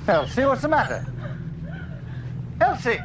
Elsie, what's the matter? Elsie!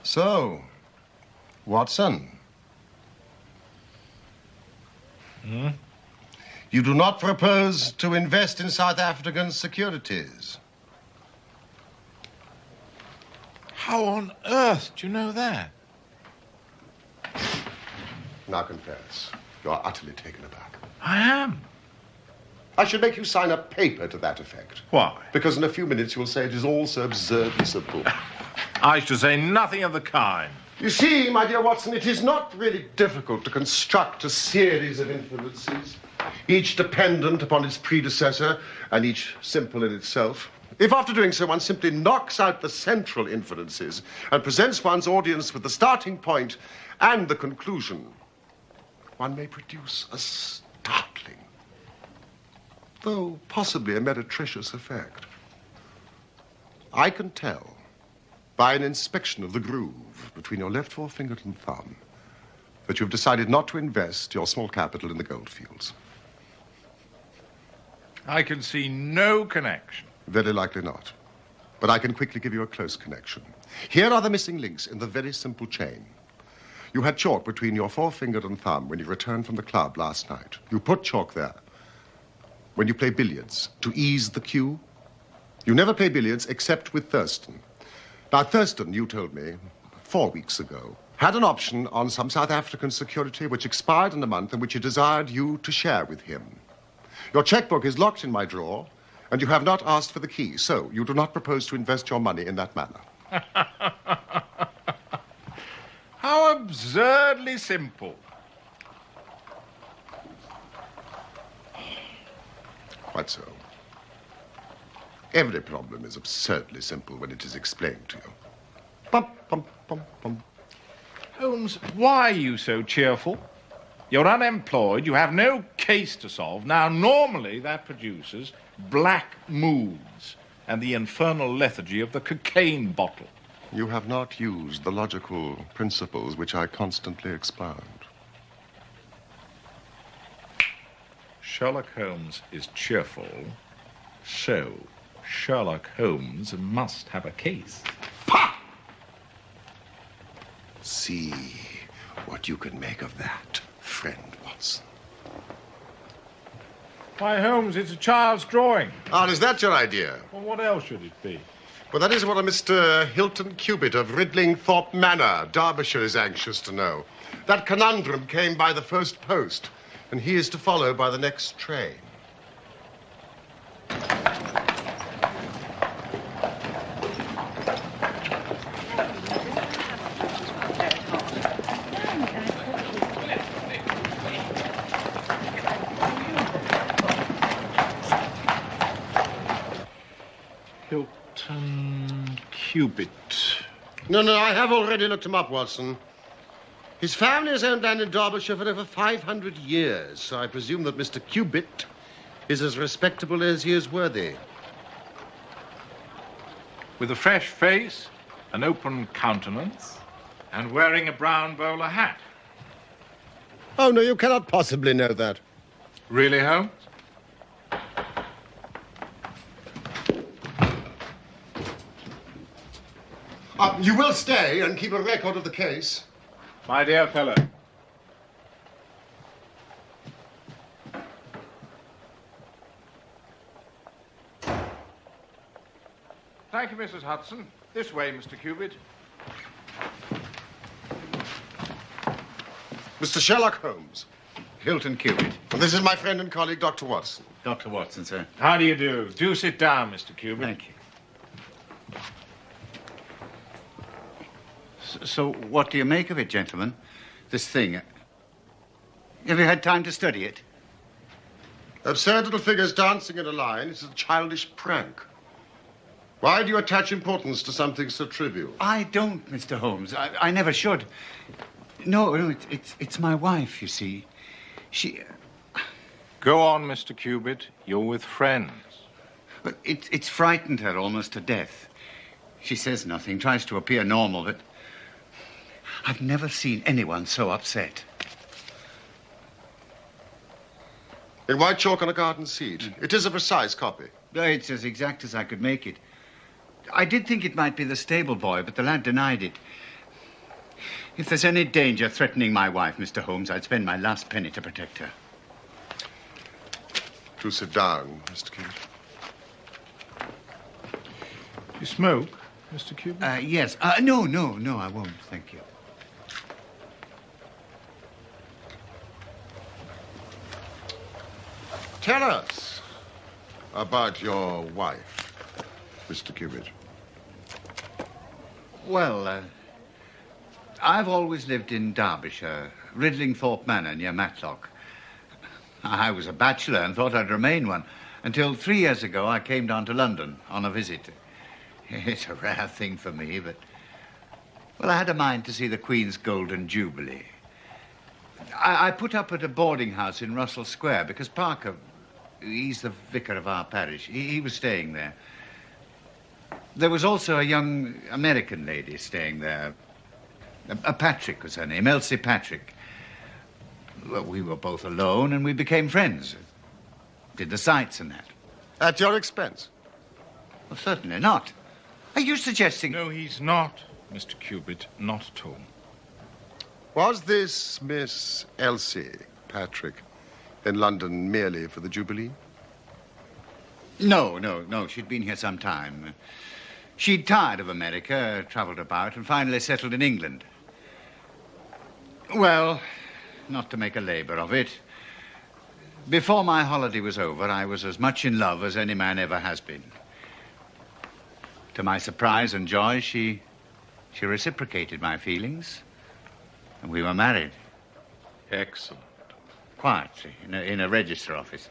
So, Watson. You do not propose to invest in South African securities? How on earth do you know that? Now confess, you are utterly taken aback. I am. I should make you sign a paper to that effect. Why? Because in a few minutes you will say it is all so absurdly simple. I should say nothing of the kind. You see, my dear Watson, it is not really difficult to construct a series of inferences, each dependent upon its predecessor and each simple in itself. If after doing so one simply knocks out the central inferences and presents one's audience with the starting point and the conclusion, one may produce a startling, though possibly a meretricious effect. I can tell by an inspection of the groove between your left forefinger and thumb that you've decided not to invest your small capital in the goldfields. I can see no connection. Very likely not. But I can quickly give you a close connection. Here are the missing links in the very simple chain. You had chalk between your forefinger and thumb when you returned from the club last night. You put chalk there when you play billiards to ease the cue. You never play billiards except with Thurston. Now, Thurston, you told me 4 weeks ago, had an option on some South African security which expired in a month and which he desired you to share with him. Your checkbook is locked in my drawer, and you have not asked for the key, so you do not propose to invest your money in that manner. How absurdly simple. Quite so. Every problem is absurdly simple when it is explained to you. Bum, bum, bum, bum. Holmes, why are you so cheerful? You're unemployed, you have no case to solve. Now, normally that produces black moods and the infernal lethargy of the cocaine bottle. You have not used the logical principles which I constantly expound. Sherlock Holmes is cheerful, so Sherlock Holmes must have a case. Pah! See what you can make of that, friend Watson. Why, Holmes, it's a child's drawing. Ah, is that your idea? Well, what else should it be? Well, that is what a Mr. Hilton Cubitt of Ridlingthorpe Manor, Derbyshire, is anxious to know. That conundrum came by the first post, and he is to follow by the next train. Hilton Cubitt. No, I have already looked him up, Watson. His family has owned land in Derbyshire for over 500 years, so I presume that Mr. Cubitt is as respectable as he is worthy. With a fresh face, an open countenance, and wearing a brown bowler hat. Oh, no, you cannot possibly know that. Really, Holmes? You will stay and keep a record of the case. My dear fellow. Thank you, Mrs. Hudson. This way, Mr. Cubitt. Mr. Sherlock Holmes. Hilton Cubitt. And this is my friend and colleague, Dr. Watson. Dr. Watson, sir. How do you do? Do sit down, Mr. Cubitt. Thank you. So what do you make of it, gentlemen? This thing. Have you had time to study it? Absurd little figures dancing in a line is a childish prank. Why do you attach importance to something so trivial? I don't, Mr. Holmes. I never should. No, it's my wife, you see. She... Go on, Mr. Cubitt. You're with friends. But it's frightened her almost to death. She says nothing, tries to appear normal, but I've never seen anyone so upset. In white chalk on a garden seat. It is a precise copy. It's as exact as I could make it. I did think it might be the stable boy, but the lad denied it. If there's any danger threatening my wife, Mr. Holmes, I'd spend my last penny to protect her. Do sit down, Mr. Cubitt. You smoke, Mr. Cubitt? Yes. No, I won't, thank you. Tell us about your wife, Mr. Cubitt. Well, I've always lived in Derbyshire, Ridlingthorpe Manor near Matlock. I was a bachelor and thought I'd remain one until 3 years ago I came down to London on a visit. It's a rare thing for me, but... Well, I had a mind to see the Queen's Golden Jubilee. I put up at a boarding house in Russell Square because Parker, he's the vicar of our parish, he was staying there. There was also a young American lady staying there. Patrick was her name, Elsie Patrick. Well, we were both alone and we became friends. Did the sights and that. At your expense? Well, certainly not. Are you suggesting... No, he's not, Mr. Cubitt, not at all. Was this Miss Elsie Patrick in London merely for the Jubilee? No. She'd been here some time. She'd tired of America, travelled about, and finally settled in England. Well, not to make a labour of it, before my holiday was over, I was as much in love as any man ever has been. To my surprise and joy, she reciprocated my feelings, and we were married. Excellent. Quietly, in a register office.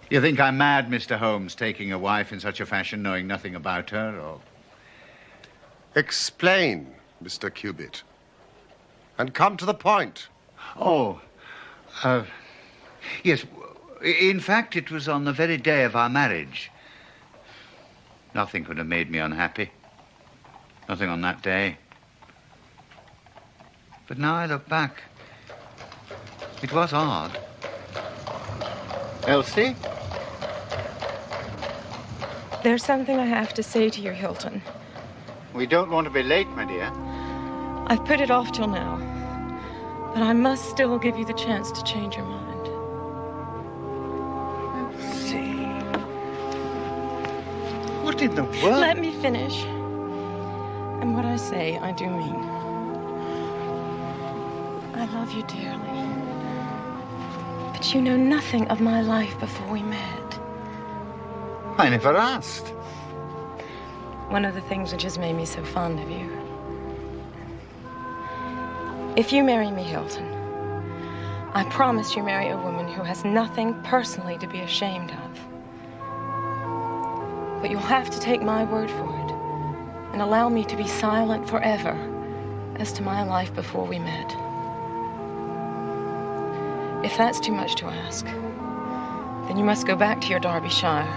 You think I'm mad, Mr. Holmes, taking a wife in such a fashion, knowing nothing about her, or... Explain, Mr. Cubitt. And come to the point. Oh, yes. In fact, it was on the very day of our marriage. Nothing could have made me unhappy. Nothing on that day. But now I look back, it was odd. Elsie? There's something I have to say to you, Hilton. We don't want to be late, my dear. I've put it off till now, but I must still give you the chance to change your mind. See. What in the world? Let me finish. And what I say, I do mean. I love you dearly. But you know nothing of my life before we met. I never asked. One of the things which has made me so fond of you. If you marry me, Hilton, I promise you marry a woman who has nothing personally to be ashamed of. But you'll have to take my word for it and allow me to be silent forever as to my life before we met. If that's too much to ask, then you must go back to your Derbyshire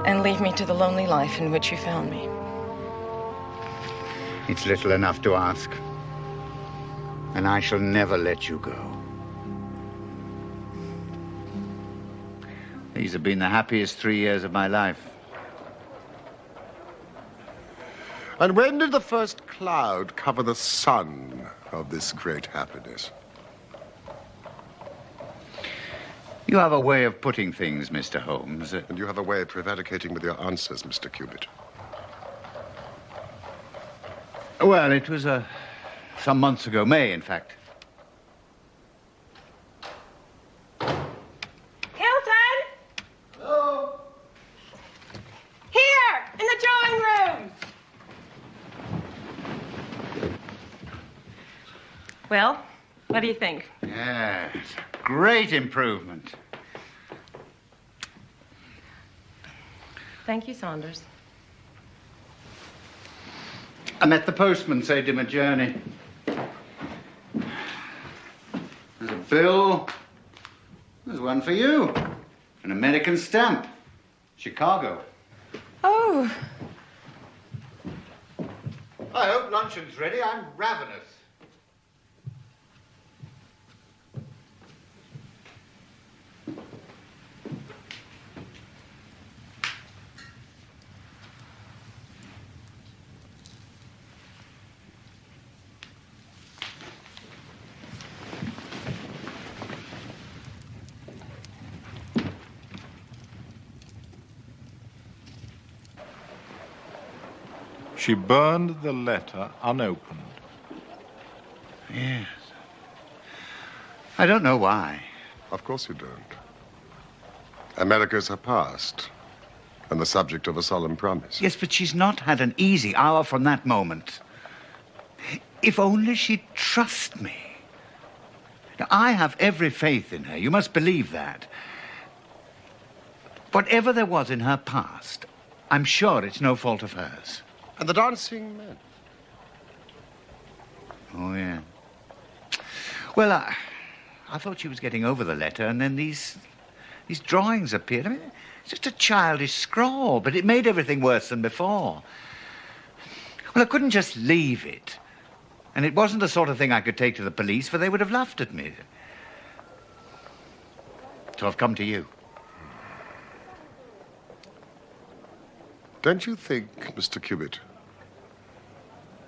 and leave me to the lonely life in which you found me. It's little enough to ask, and I shall never let you go. These have been the happiest 3 years of my life. And when did the first cloud cover the sun of this great happiness? You have a way of putting things, Mr. Holmes. And you have a way of prevaricating with your answers, Mr. Cubitt. Well, it was some months ago, May, in fact. Hilton! Hello? Here, in the drawing room. Well, what do you think? Yes, great improvement. Thank you, Saunders. I met the postman, saved him a journey. There's a bill. There's one for you. An American stamp. Chicago. Oh, I hope luncheon's ready. I'm ravenous. She burned the letter unopened. Yes. I don't know why. Of course you don't. America's her past, and the subject of a solemn promise. Yes, but she's not had an easy hour from that moment. If only she'd trust me. Now, I have every faith in her. You must believe that. Whatever there was in her past, I'm sure it's no fault of hers. And the dancing men. Oh, yeah. Well, I thought she was getting over the letter, and then these drawings appeared. I mean, it's just a childish scrawl, but it made everything worse than before. Well, I couldn't just leave it. And it wasn't the sort of thing I could take to the police, for they would have laughed at me. So I've come to you. Don't you think, Mr. Cubitt,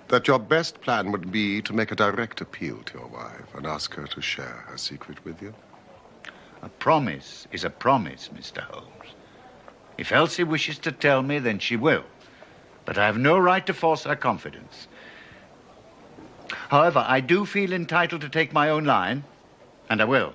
that your best plan would be to make a direct appeal to your wife and ask her to share her secret with you? A promise is a promise, Mr. Holmes. If Elsie wishes to tell me, then she will. But I have no right to force her confidence. However, I do feel entitled to take my own line, and I will.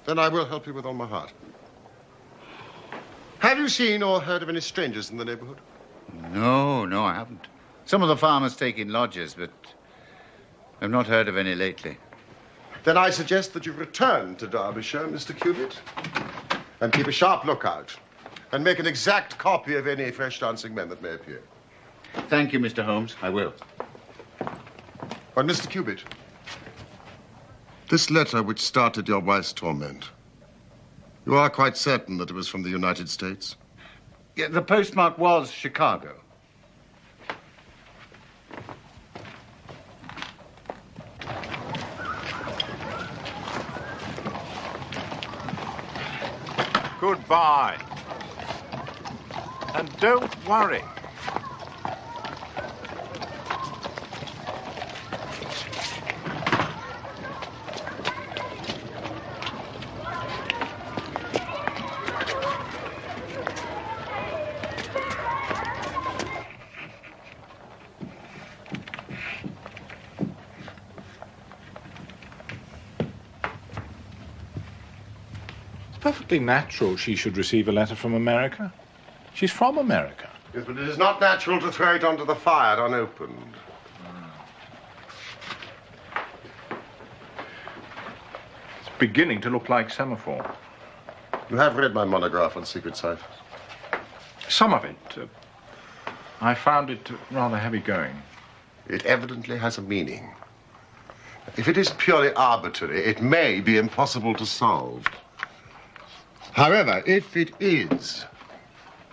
Then I will help you with all my heart. Have you seen or heard of any strangers in the neighborhood? No, I haven't. Some of the farmers take in lodgers, but I've not heard of any lately. Then I suggest that you return to Derbyshire, Mr. Cubitt, and keep a sharp lookout, and make an exact copy of any fresh dancing men that may appear. Thank you, Mr. Holmes. I will. But, Mr. Cubitt, this letter which started your wife's torment, you are quite certain that it was from the United States? Yeah, the postmark was Chicago. Goodbye. And don't worry. Perfectly natural she should receive a letter from America. She's from America. Yes, but it is not natural to throw it onto the fire unopened. beginning to look like semaphore. You have read my monograph on secret ciphers? Some of it. I found it rather heavy going. It evidently has a meaning. If it is purely arbitrary, it may be impossible to solve. However, if it is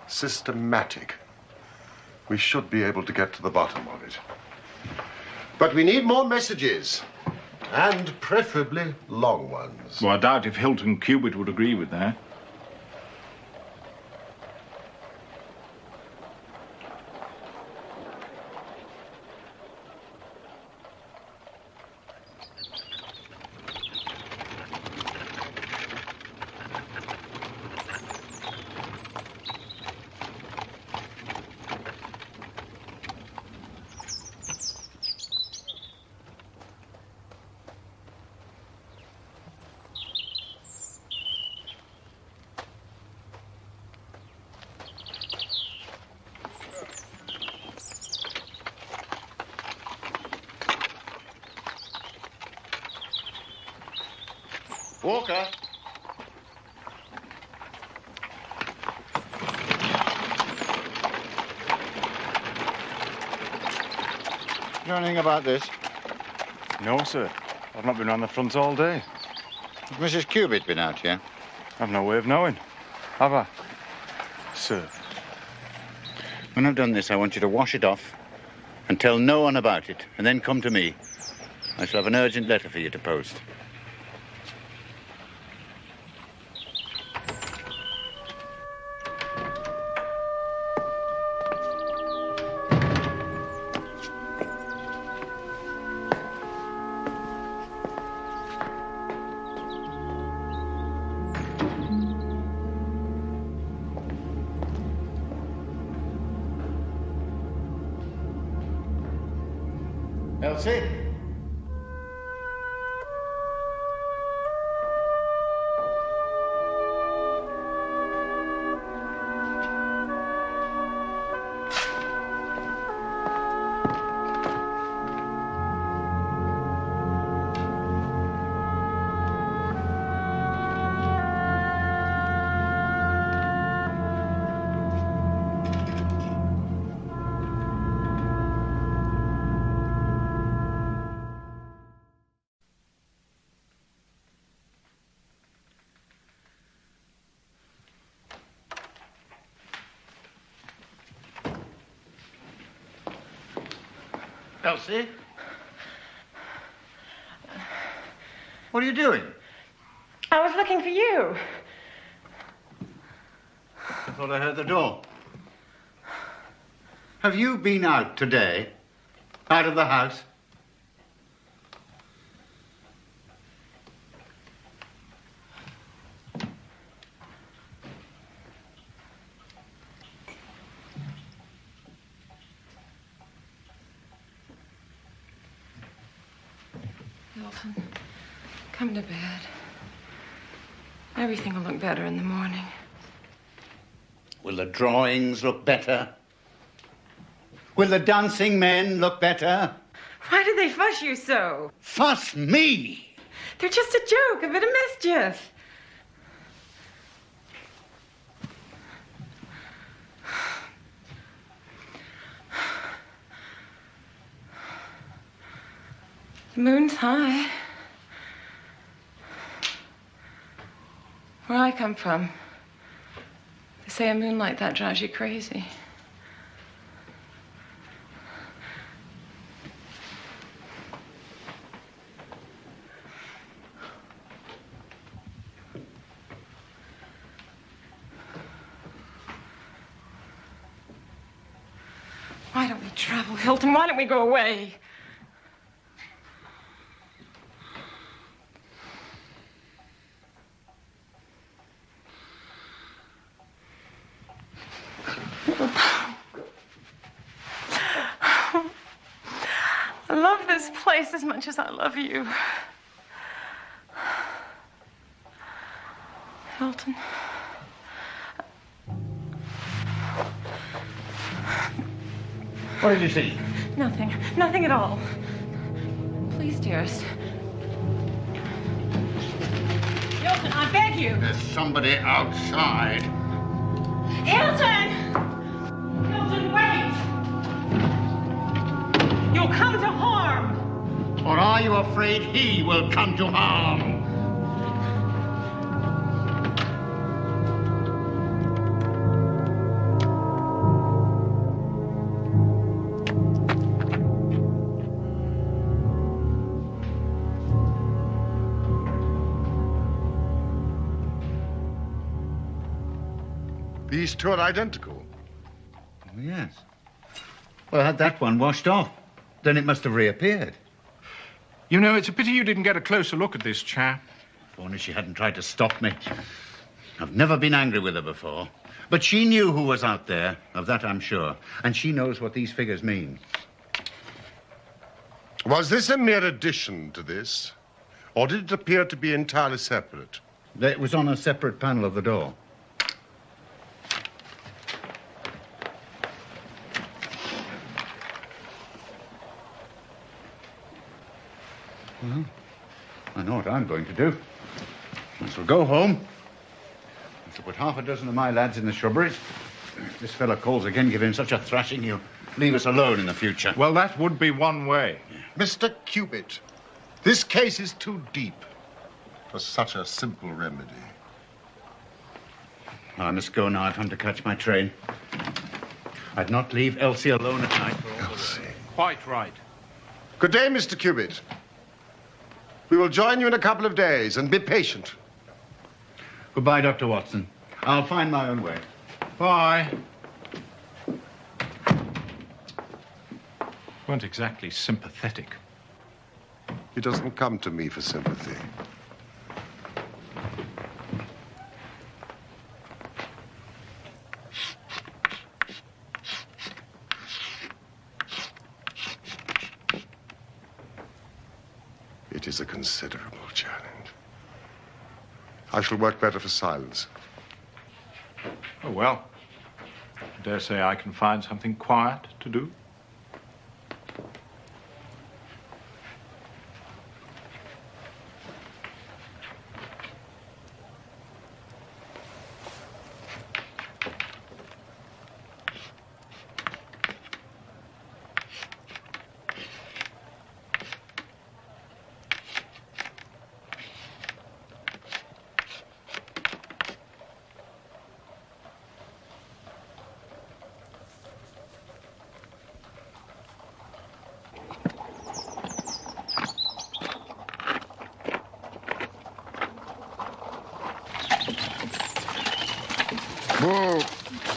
systematic, we should be able to get to the bottom of it. But we need more messages, and preferably long ones. Well, I doubt if Hilton Cubitt would agree with that. Walker. Know anything about this? No, sir. I've not been round the front all day. Has Mrs. Cubitt been out here? I've no way of knowing. Have I? Sir. When I've done this, I want you to wash it off and tell no one about it, and then come to me. I shall have an urgent letter for you to post. Elsie? Elsie? What are you doing? I was looking for you. I thought I heard the door. Have you been out today? Out of the house? Hilton, come to bed. Everything will look better in the morning. Will the drawings look better? Will the dancing men look better? Why do they fuss you so? Fuss me! They're just a joke, a bit of mischief. The moon's high. Where I come from, they say a moon like that drives you crazy. Why don't we travel, Hilton? Why don't we go away? I love this place as much as I love you. Hilton. What did you see? Nothing. Nothing at all. Please, dearest. Hilton, I beg you. There's somebody outside. Hilton! Hilton, wait! You'll come to harm. Or are you afraid he will come to harm? These two are identical. Oh, yes. Well, had that one washed off, then it must have reappeared. You know, it's a pity you didn't get a closer look at this chap. If only she hadn't tried to stop me. I've never been angry with her before. But she knew who was out there, of that I'm sure. And she knows what these figures mean. Was this a mere addition to this? Or did it appear to be entirely separate? It was on a separate panel of the door. Well, I know what I'm going to do. I shall go home. I shall put half a dozen of my lads in the shrubberies. If this fella calls again, give him such a thrashing, he'll leave us alone in the future. Well, that would be one way. Mr. Cubitt, this case is too deep for such a simple remedy. I must go now. I've come to catch my train. I'd not leave Elsie alone at night. Elsie. Quite right. Good day, Mr. Cubitt. We will join you in a couple of days, and be patient. Goodbye, Dr. Watson. I'll find my own way. Bye. Weren't exactly sympathetic. He doesn't come to me for sympathy. It is a considerable challenge. I shall work better for silence. Oh, well. I dare say I can find something quiet to do.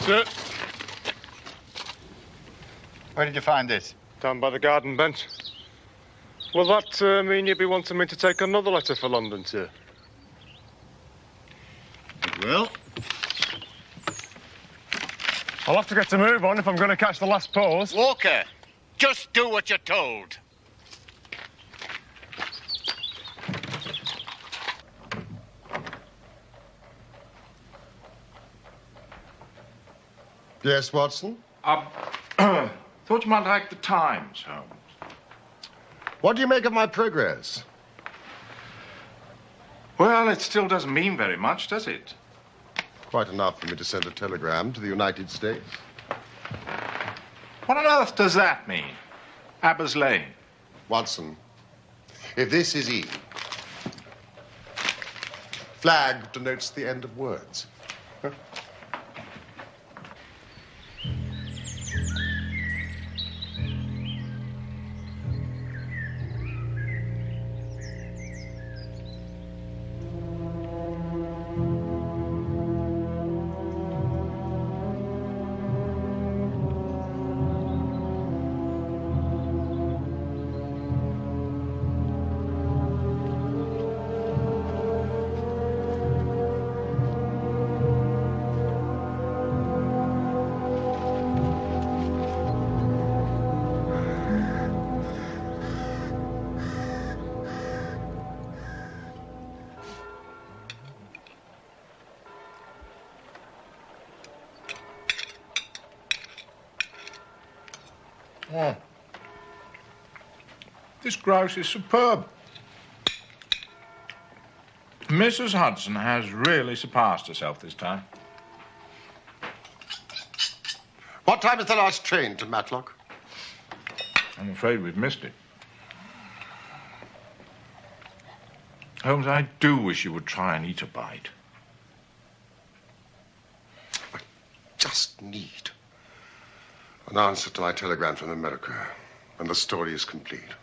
Sir, Where did you find this? down by the garden bench. Will that mean you'd be wanting me to take another letter for London, sir? It will. I'll have to get to move on if I'm going to catch the last pause. Walker, just do what you're told. Yes, Watson? Thought you might like the Times, Holmes. What do you make of my progress? Well, it still doesn't mean very much, does it? Quite enough for me to send a telegram to the United States. What on earth does that mean? Abbas Lane. Watson, if this is E, flag denotes the end of words. Oh. This grouse is superb. Mrs. Hudson has really surpassed herself this time. What time is the last train to Matlock? I'm afraid we've missed it. Holmes, I do wish you would try and eat a bite. I just need an answer to my telegram from America, and the story is complete.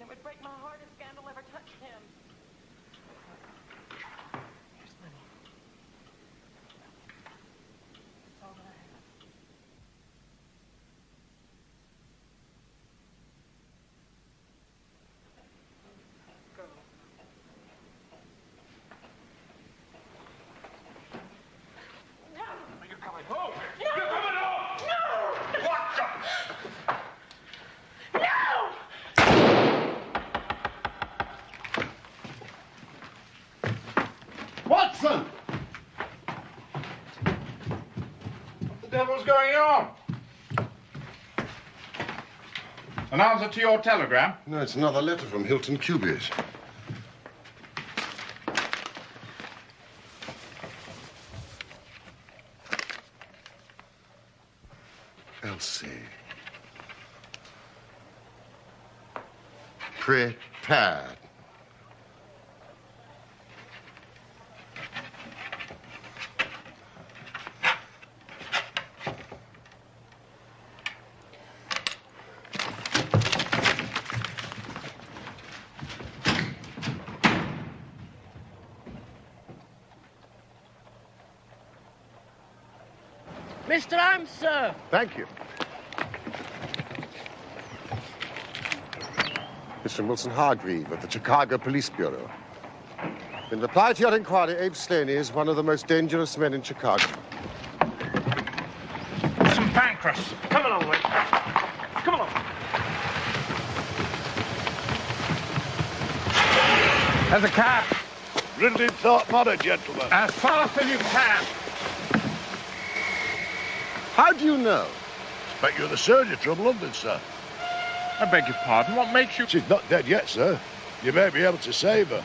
It would break my heart if scandal ever touched him. Here's money. That's all that I have. Go. No! You're coming home! No! You're coming home! No! What the... No! Watson! What the devil's going on? An answer to your telegram? No, it's another letter from Hilton Cubitt. Elsie. Prepared. Mr. Holmes, sir. Thank you. Mr. Wilson Hargreave of the Chicago Police Bureau. In reply to your inquiry, Abe Slaney is one of the most dangerous men in Chicago. Some Pancras. Come along, mate. Come along. There's a cab. Ridley Thorpe Manor, gentlemen. As fast as you can. How do you know? Expect you're the surgeon from London, sir. I beg your pardon. What makes you... She's not dead yet, sir. You may be able to save her.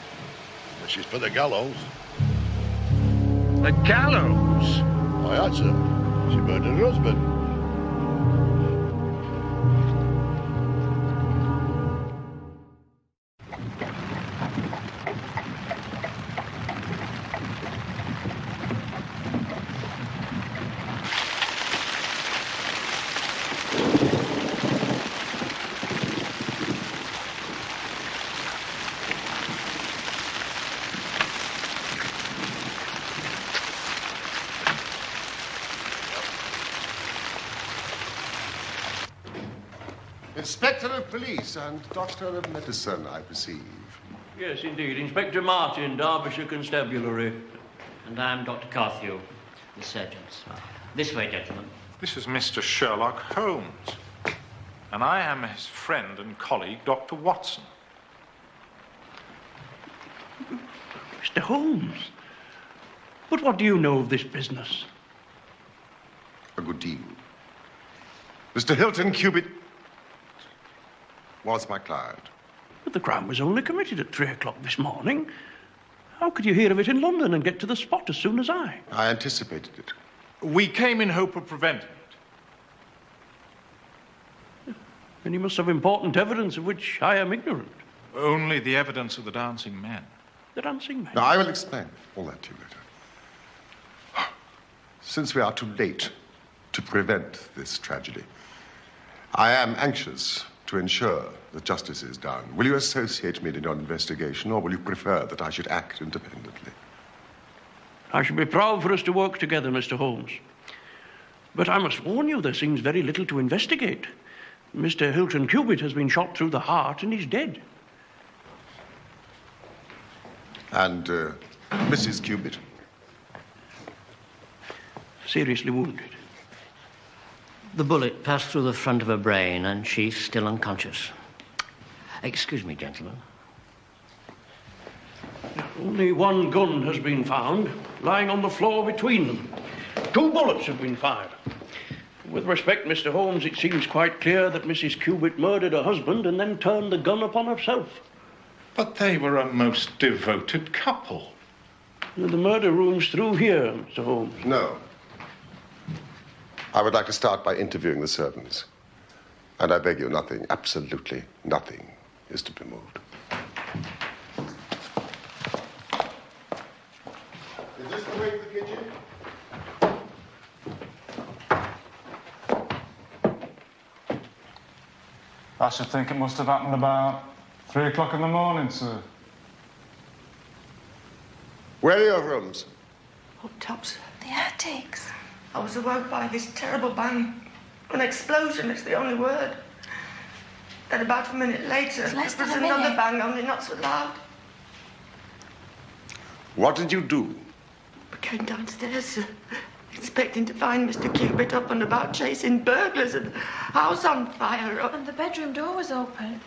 But she's for the gallows. The gallows? I had, sir. She murdered her husband. Inspector of Police and Doctor of Medicine, I perceive. Yes, indeed. Inspector Martin, Derbyshire Constabulary. And I'm Dr. Carthew, the surgeon. This way, gentlemen. This is Mr. Sherlock Holmes. And I am his friend and colleague, Dr. Watson. Mr. Holmes? But what do you know of this business? A good deal. Mr. Hilton Cubitt was my client. But the crime was only committed at 3 o'clock this morning. How could you hear of it in London and get to the spot as soon as I? I anticipated it. We came in hope of preventing it. Then you must have important evidence of which I am ignorant. Only the evidence of the dancing men. The dancing men? Now, I will explain all that to you later. Since we are too late to prevent this tragedy, I am anxious to ensure that justice is done. Will you associate me in your investigation, or will you prefer that I should act independently? I should be proud for us to work together, Mr. Holmes. But I must warn you, there seems very little to investigate. Mr. Hilton Cubitt has been shot through the heart and he's dead. And Mrs. Cubitt? Seriously wounded. The bullet passed through the front of her brain and she's still unconscious. Excuse me, gentlemen. Only one gun has been found, lying on the floor between them. 2 bullets have been fired. With respect, Mr. Holmes, it seems quite clear that Mrs. Cubitt murdered her husband and then turned the gun upon herself. But they were a most devoted couple. The murder room's through here, Mr. Holmes. No. I would like to start by interviewing the servants. And I beg you, nothing, absolutely nothing, is to be moved. Is this the way to the kitchen? I should think it must have happened about 3 o'clock in the morning, sir. Where are your rooms? Up top, sir. The attics. I was awoke by this terrible bang. An explosion is the only word. Then about a minute later, there was another bang, only not so loud. What did you do? I came downstairs, sir, expecting to find Mr. Cubitt up and about chasing burglars and the house on fire. And the bedroom door was open.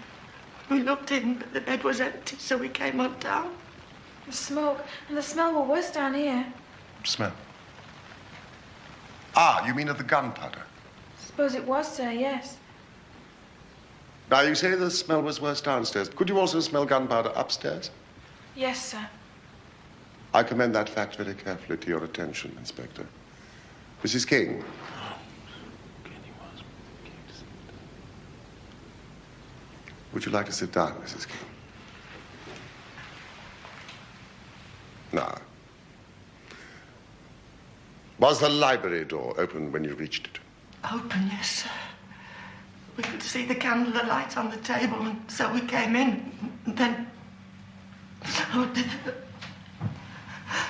We looked in, but the bed was empty, so we came on down. The smoke and the smell were worse down here. Smell? Ah, you mean of the gunpowder? Suppose it was, sir, yes. Now, you say the smell was worse downstairs. Could you also smell gunpowder upstairs? Yes, sir. I commend that fact very carefully to your attention, Inspector. Mrs. King. Would you like to sit down, Mrs. King? Now, was the library door open when you reached it? Open, yes, sir. We could see the candle alight on the table, and so we came in. And then... Oh, dear.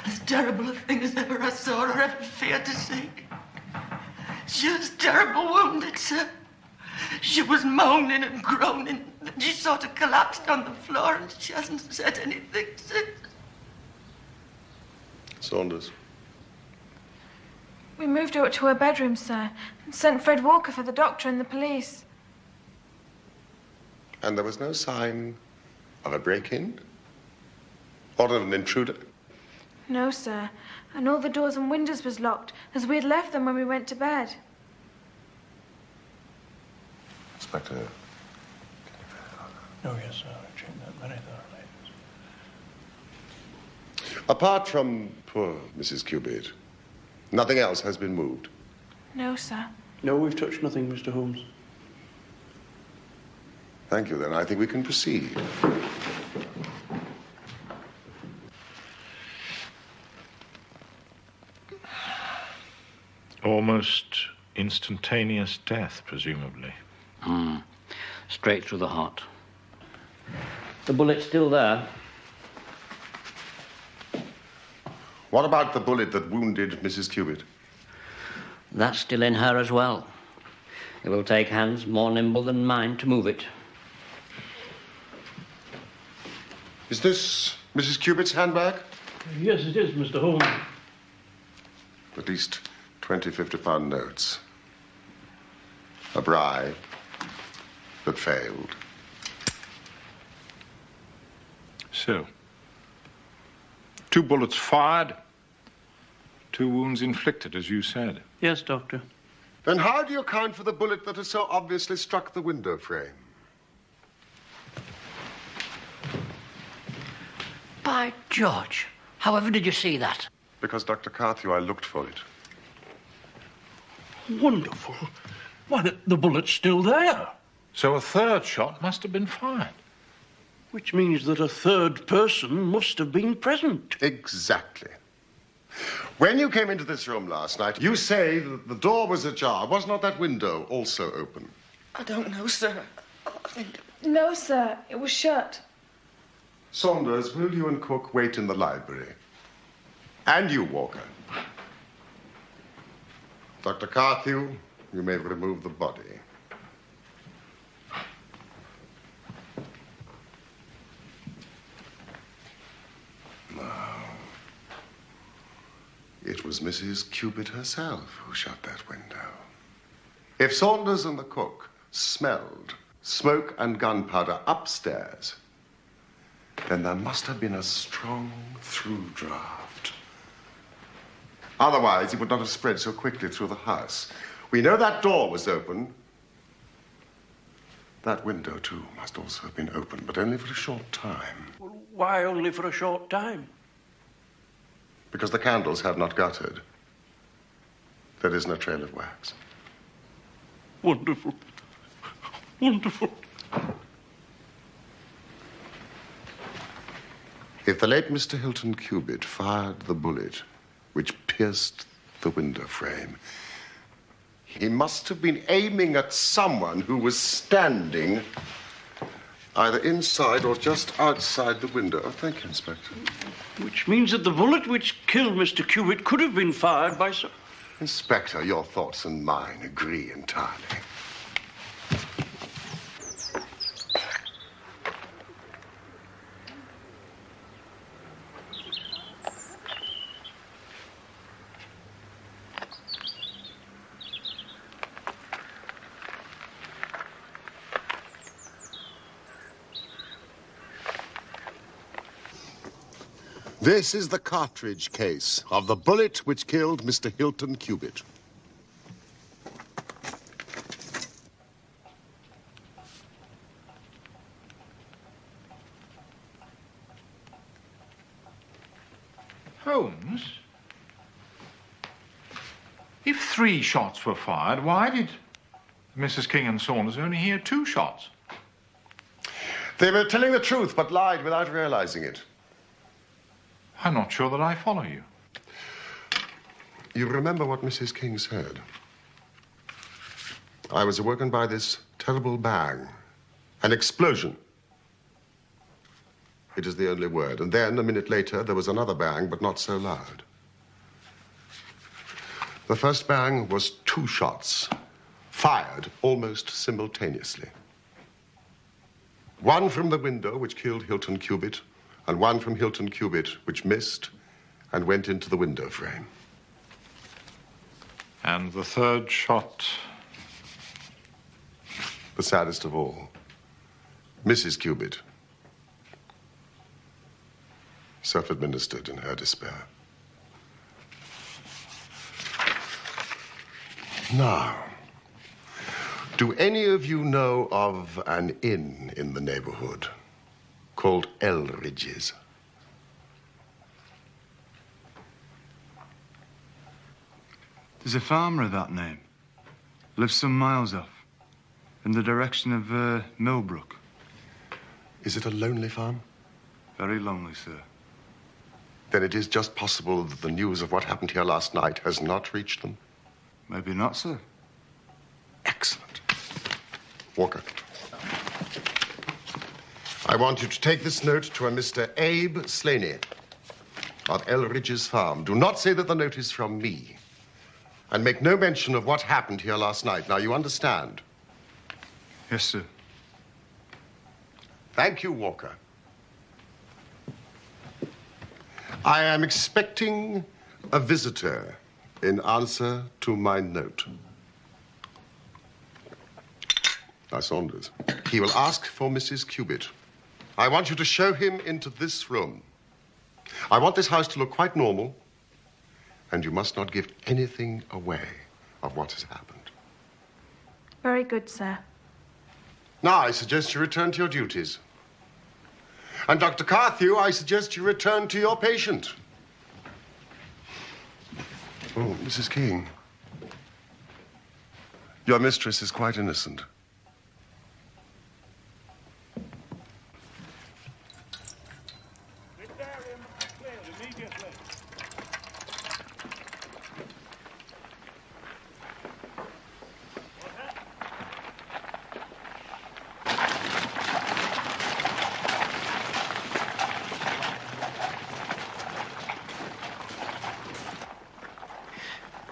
As terrible a thing as ever I saw or ever feared to see. She was terribly wounded, sir. She was moaning and groaning. And she sort of collapsed on the floor, and she hasn't said anything since. Saunders. We moved her to her bedroom, sir, and sent Fred Walker for the doctor and the police. And there was no sign of a break-in? Or of an intruder? No, sir. And all the doors and windows was locked, as we had left them when we went to bed. Inspector. Oh, yes, sir. I checked that very thoroughly. Apart from poor Mrs. Cubitt, nothing else has been moved? No, sir. No, we've touched nothing, Mr. Holmes. Thank you, then. I think we can proceed. Almost instantaneous death, presumably. Straight through the heart. The bullet's still there. What about the bullet that wounded Mrs. Cubitt? That's still in her as well. It will take hands more nimble than mine to move it. Is this Mrs. Cubitt's handbag? Yes, it is, Mr. Holmes. At least 20 £50 notes. A bribe that failed. So, 2 bullets fired, 2 wounds inflicted, as you said. Yes, Doctor. Then how do you account for the bullet that has so obviously struck the window frame? By George, however did you see that? Because, Dr. Carthew, I looked for it. Wonderful. Why, the bullet's still there. So a 3rd shot must have been fired. Which means that a 3rd person must have been present. Exactly. When you came into this room last night, you say that the door was ajar. Was not that window also open? I don't know, sir. I think... No, sir. It was shut. Saunders, will you and Cook wait in the library? And you, Walker. Dr. Carthew, you may remove the body. Now, it was Mrs. Cubitt herself who shut that window. If Saunders and the cook smelled smoke and gunpowder upstairs, then there must have been a strong through draft. Otherwise, it would not have spread so quickly through the house. We know that door was open. That window, too, must also have been open, but only for a short time. Well, why only for a short time? Because the candles have not guttered. There is no trail of wax. Wonderful. Wonderful. If the late Mr. Hilton Cubitt fired the bullet which pierced the window frame, he must have been aiming at someone who was standing either inside or just outside the window. Oh, thank you, Inspector. Which means that the bullet which killed Mr. Cubitt could have been fired by some... Inspector, your thoughts and mine agree entirely. This is the cartridge case of the bullet which killed Mr. Hilton Cubitt. Holmes? If 3 shots were fired, why did Mrs. King and Saunders only hear 2 shots? They were telling the truth, but lied without realizing it. I'm not sure that I follow you. You remember what Mrs. King said? I was awoken by this terrible bang, an explosion. It is the only word. And then, a minute later, there was another bang, but not so loud. The first bang was 2 shots, fired almost simultaneously. One from the window, which killed Hilton Cubitt, and one from Hilton Cubitt, which missed and went into the window frame. And the 3rd shot? The saddest of all, Mrs. Cubitt, self-administered in her despair. Now, do any of you know of an inn in the neighborhood called Elridge's? There's a farmer of that name. Lives some miles off, in the direction of Millbrook. Is it a lonely farm? Very lonely, sir. Then it is just possible that the news of what happened here last night has not reached them? Maybe not, sir. Excellent. Walker. I want you to take this note to a Mr. Abe Slaney of Elridge's farm. Do not say that the note is from me. And make no mention of what happened here last night. Now, you understand? Yes, sir. Thank you, Walker. I am expecting a visitor in answer to my note. Now, Saunders, he will ask for Mrs. Cubitt. I want you to show him into this room. I want this house to look quite normal, and you must not give anything away of what has happened. Very good, sir. Now, I suggest you return to your duties. And Dr. Carthew, I suggest you return to your patient. Oh, Mrs. King. Your mistress is quite innocent.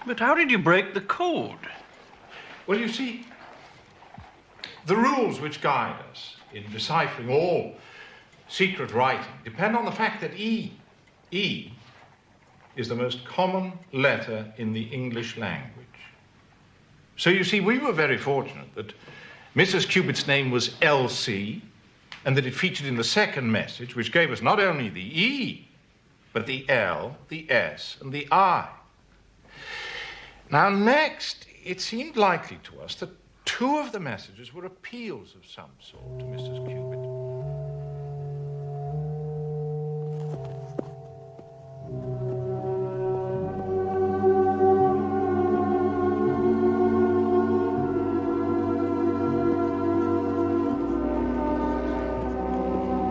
But how did you break the code? Well, you see, the rules which guide us in deciphering all secret writing depend on the fact that E is the most common letter in the English language. So you see, we were very fortunate that Mrs. Cubitt's name was Elsie, and that it featured in the second message, which gave us not only the E, but the L, the S, and the I. Now, next, it seemed likely to us that two of the messages were appeals of some sort to Mrs. Cubitt.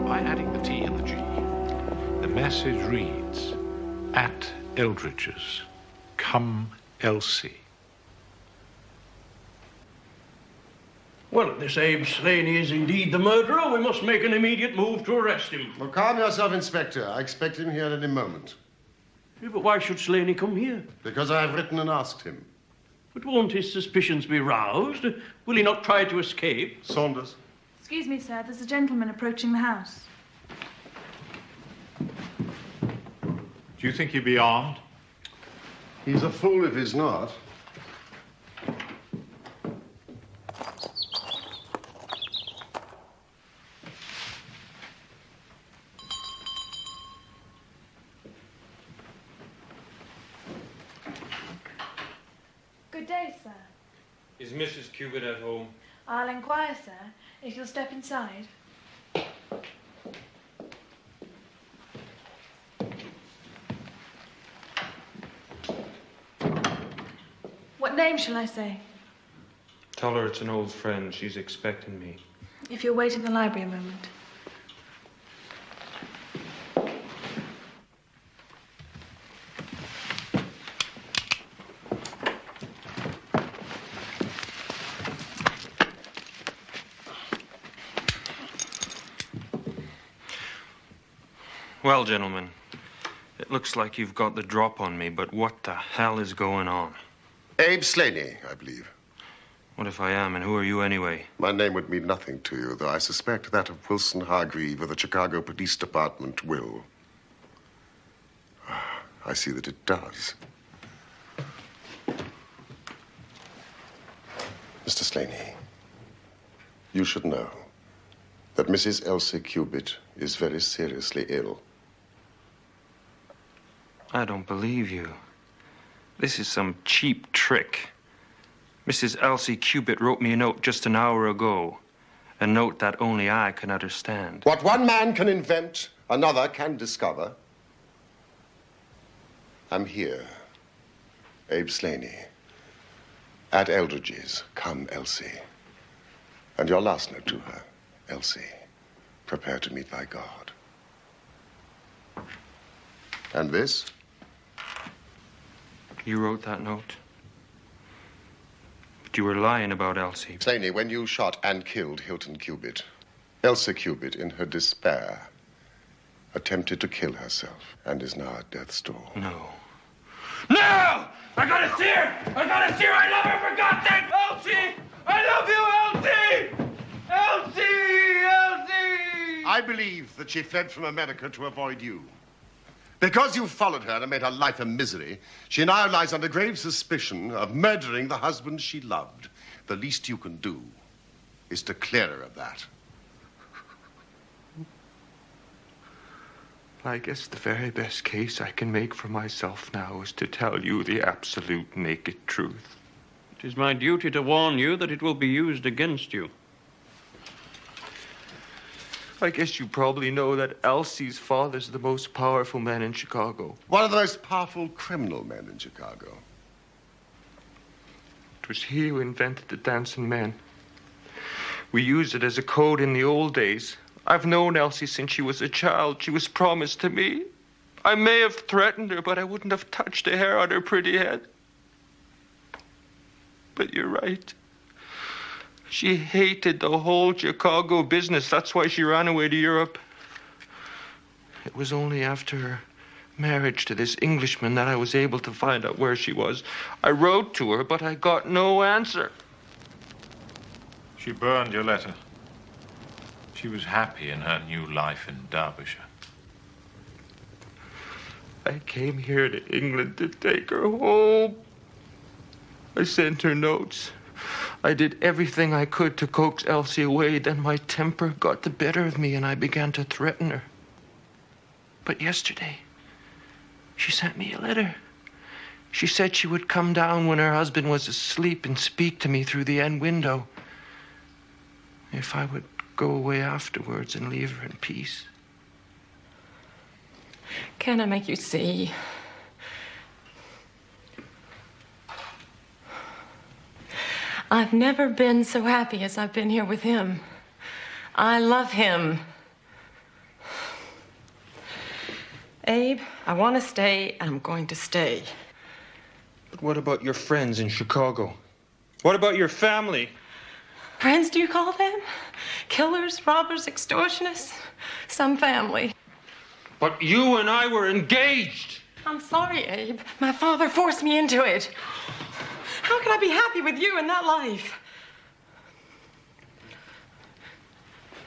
By adding the T and the G, the message reads, "At Eldridge's, come Elsie." Well, if this Abe Slaney is indeed the murderer, we must make an immediate move to arrest him. Well, calm yourself, Inspector. I expect him here any moment. Yeah, but why should Slaney come here? Because I have written and asked him. But won't his suspicions be roused? Will he not try to escape? Saunders. Excuse me, sir. There's a gentleman approaching the house. Do you think he'd be armed? He's a fool if he's not. Good day, sir. Is Mrs. Cubitt at home? I'll inquire, sir, if you'll step inside. What name shall I say? Tell her it's an old friend. She's expecting me. If you'll wait in the library a moment. Well, gentlemen, it looks like you've got the drop on me, but what the hell is going on? Abe Slaney, I believe. What if I am, and who are you anyway? My name would mean nothing to you, though I suspect that of Wilson Hargreave of the Chicago Police Department will. I see that it does. Mr. Slaney, you should know that Mrs. Elsie Cubitt is very seriously ill. I don't believe you. This is some cheap trick. Mrs. Elsie Cubitt wrote me a note just an hour ago. A note that only I can understand. What one man can invent, another can discover. I'm here, Abe Slaney, at Eldridge's. Come, Elsie. And your last note to her, Elsie. Prepare to meet thy God. And this? You wrote that note? But you were lying about Elsie. Slaney, when you shot and killed Hilton Cubitt, Elsie Cubitt, in her despair, attempted to kill herself and is now at death's door. No. No! I gotta see her! I gotta see her! I love her, for God's sake! Elsie! I love you, Elsie! Elsie! Elsie! I believe that she fled from America to avoid you. Because you followed her and made her life a misery, she now lies under grave suspicion of murdering the husband she loved. The least you can do is to clear her of that. I guess the very best case I can make for myself now is to tell you the absolute naked truth. It is my duty to warn you that it will be used against you. I guess you probably know that Elsie's father's the most powerful man in Chicago. One of the most powerful criminal men in Chicago. It was he who invented the dancing man. We used it as a code in the old days. I've known Elsie since she was a child. She was promised to me. I may have threatened her, but I wouldn't have touched a hair on her pretty head. But you're right. She hated the whole Chicago business. That's why she ran away to Europe. It was only after her marriage to this Englishman that I was able to find out where she was. I wrote to her, but I got no answer. She burned your letter. She was happy in her new life in Derbyshire. I came here to England to take her home. I sent her notes. I did everything I could to coax Elsie away. Then my temper got the better of me and I began to threaten her. But yesterday, she sent me a letter. She said she would come down when her husband was asleep and speak to me through the end window. If I would go away afterwards and leave her in peace. Can I make you see? I've never been so happy as I've been here with him. I love him. Abe, I want to stay, and I'm going to stay. But what about your friends in Chicago? What about your family? Friends, do you call them? Killers, robbers, extortionists? Some family. But you and I were engaged. I'm sorry, Abe. My father forced me into it. How can I be happy with you in that life?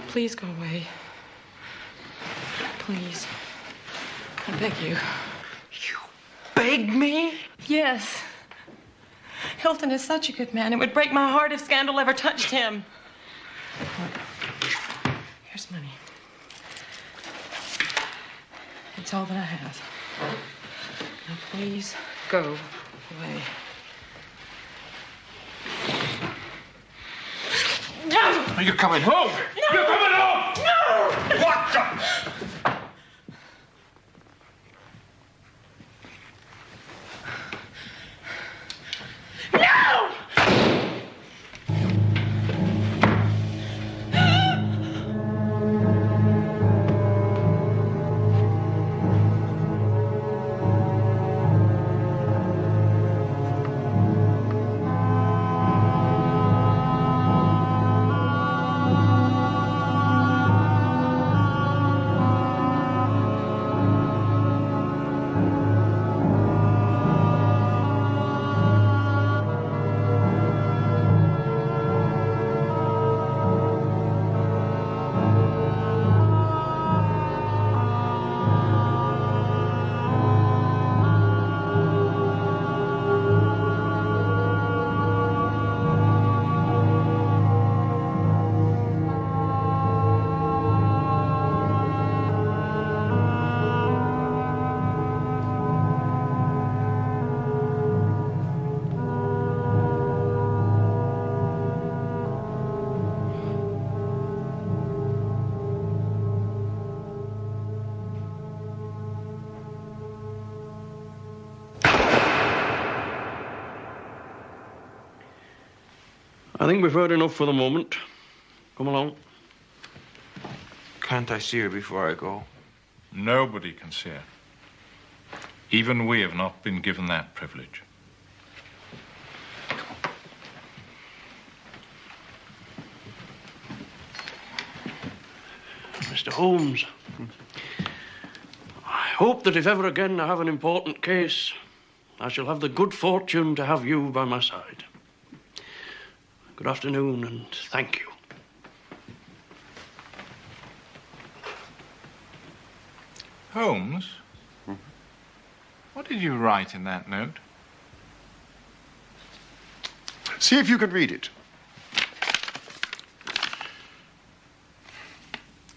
Please go away. Please. I beg you. You beg me? Yes. Hilton is such a good man. It would break my heart if scandal ever touched him. Here's money. It's all that I have. Now, please go away. No! Are you coming home? No! You're coming home! No! What the? No! I think we've heard enough for the moment. Come along. Can't I see her before I go? Nobody can see her. Even we have not been given that privilege. Mr. Holmes, I hope that if ever again I have an important case, I shall have the good fortune to have you by my side. Good afternoon, and thank you. Holmes? What did you write in that note? See if you can read it.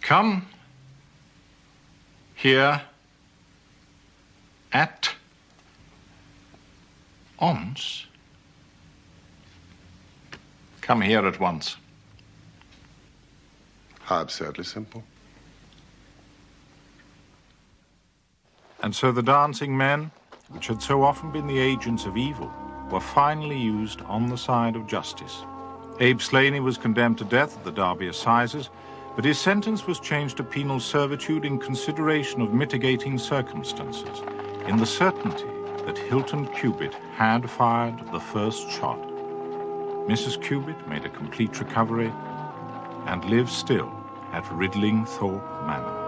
Come here at once. Come here at once. How absurdly simple. And so the dancing men, which had so often been the agents of evil, were finally used on the side of justice. Abe Slaney was condemned to death at the Derby Assizes, but his sentence was changed to penal servitude in consideration of mitigating circumstances, in the certainty that Hilton Cubitt had fired the first shot. Mrs. Cubitt made a complete recovery and lives still at Ridlingthorpe Manor.